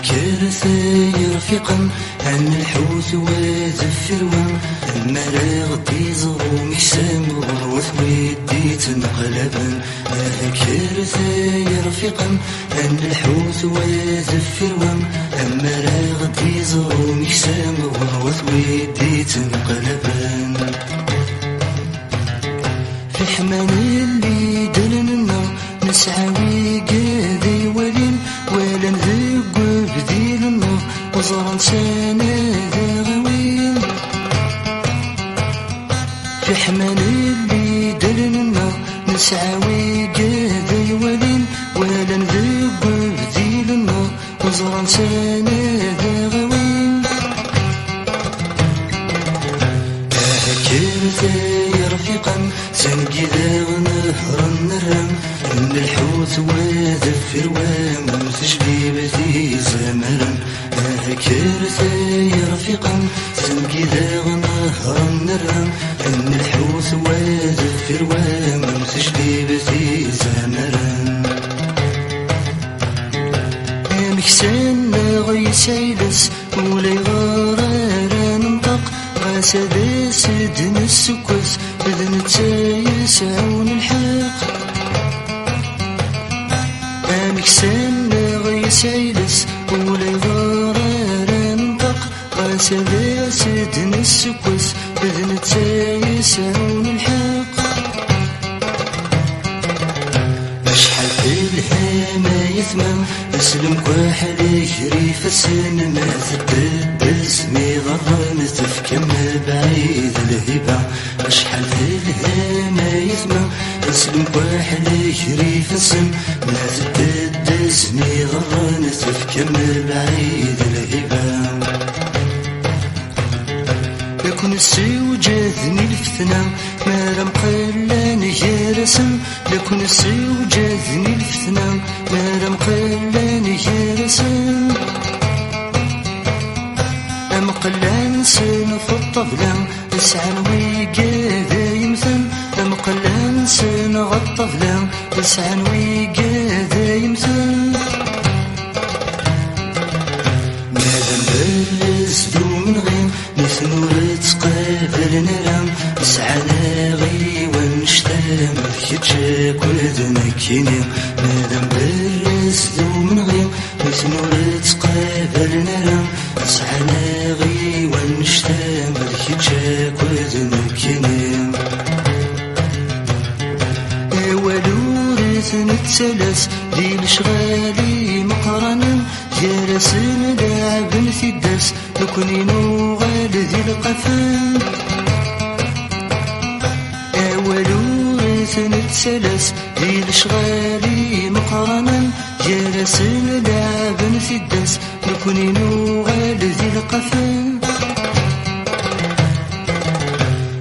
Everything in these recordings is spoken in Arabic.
كرثي رفيقا عن الحوت وذفر أما لا غدي زغوم يسام غروث ويدي تنقلبا. كرثي رفيقا عن الحوت وذفر أما لا غدي زغوم يسام غروث ويدي تنقلبا. في حمان اللي دلنا نسعى ويقاذي ولين ولا نذق بديلنا وزرا سنة غوين. في حمان اللي دلنا نسعى ويقاذي ولين ولا نذق بديلنا وزرا سنة غوين. كرثي رفيقا سنقي ذا ونهر النرم من الحوت وذفر وممسش بيبتي زمرا. كرثي رفيقا سنقي ذا ونهر النرم من الحوت وذفر وممسش بيبتي زمرا. مكسن غيسايلس ولا يغارر ننطق غاسد سدن السكوس إذن تسايس عون الحق. مكسن غيسايلس ولا يغارر ننطق غاسد سدن السكوس إذن تسايس عون الحق. أشحال في الهامة يثمن أسلم كواحد يجري في السن ما تبدل اسمي غرام تفكم بعيد الهبة. أشحال في الهامة يثمن أسلم كواحد يجري في السن ما تبدل اسمي غرام تفكم بعيد الهبة. يكون السوجاذني الفتنة ما رم قلان يرسم. يكون السوجاذني الفتنة ما رم قلان يرسم. أم قلان سن في الطبلة اسعى ويقاذا يمثل. أم قلان سن غالطبلة اسعى ويقاذا يمثل. مادام بلز دو من غير نثنور تقابل نرام سعنا غي ونشتام كيتشاك ولدنا كيني. مادام بلز دو من غير نثنور تقابل نرام سعنا غي ونشتام كيتشاك ولدنا كيني. ولورث نتسلس ديال شغالي مقرنا جالس ندعب في الدرس نكوني نوغال ذي القفا. ولورث نتسلس ديال شغالي مقرنا جالس ندعب في الدرس نكوني نوغال ذي القفا.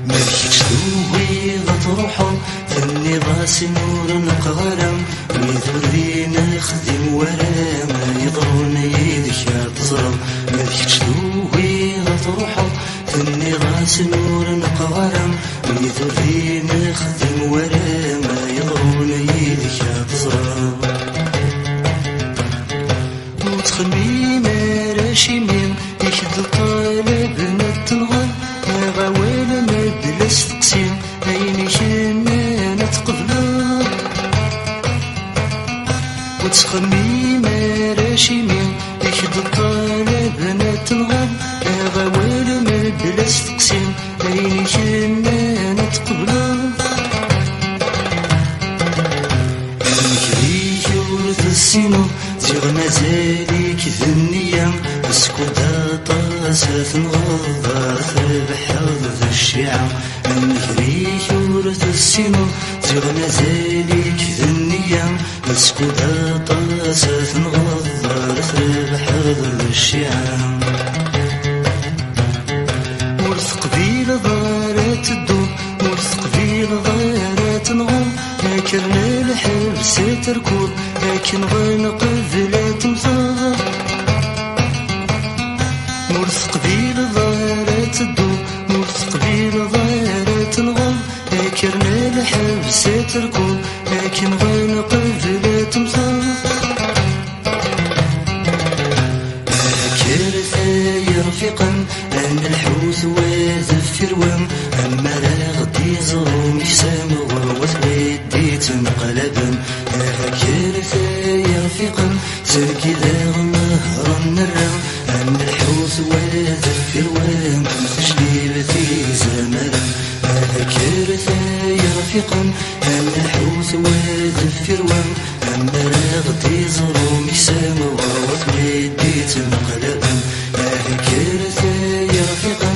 مالكيتش دوي تروحو ثني ضاسي نور نقغرم ويذرينا خدم ورا ما يضرون يدك تزرم. مالكيتش دوي تروحو ثني ضاسي نور نقغرم ويذرينا خدم ورا ما يضرون يدك تزرم. وتخمي ما راشي مين يشد الطالب نتنغر ما غاوال ما بلاش تقسيم عيني شنا نتقبلا. وتخمي ما راشي مين يشد الطالب نتنغر ما غاوال ما بلاش تقسيم عيني شنا نتقبلا. نكري يورث السينو زيغ مازاليك ذا النية اسكودا طاسة نغضر بحظ ذا الشيعة. نكري يورث السينو زيغ مازاليك ذا النية اسكودا طاسة نغضر بحظ ذا الشيعة. ورث قبيل ضارات الدور ورث قبيل ضارات نغم. كرنا الحبس تركور لكن غنقذ لا تمثال. ورث قبيل ضارات الدور ورث قبيل ضارات نغم. كرنا الحبس تركور لكن غنقذ لا تمثال. وام أما لا غدي زروم يسام غروة ويدي تنقلبا هكير يا رفيقا تركي ذا نهر النرم أما الحوث وذفر وام تشليبتي زمرا هكير يا رفيقا أما الحوث وذفر وام أما لا غدي زروم يسام غروة ويدي تنقلبا هكير يا رفيقا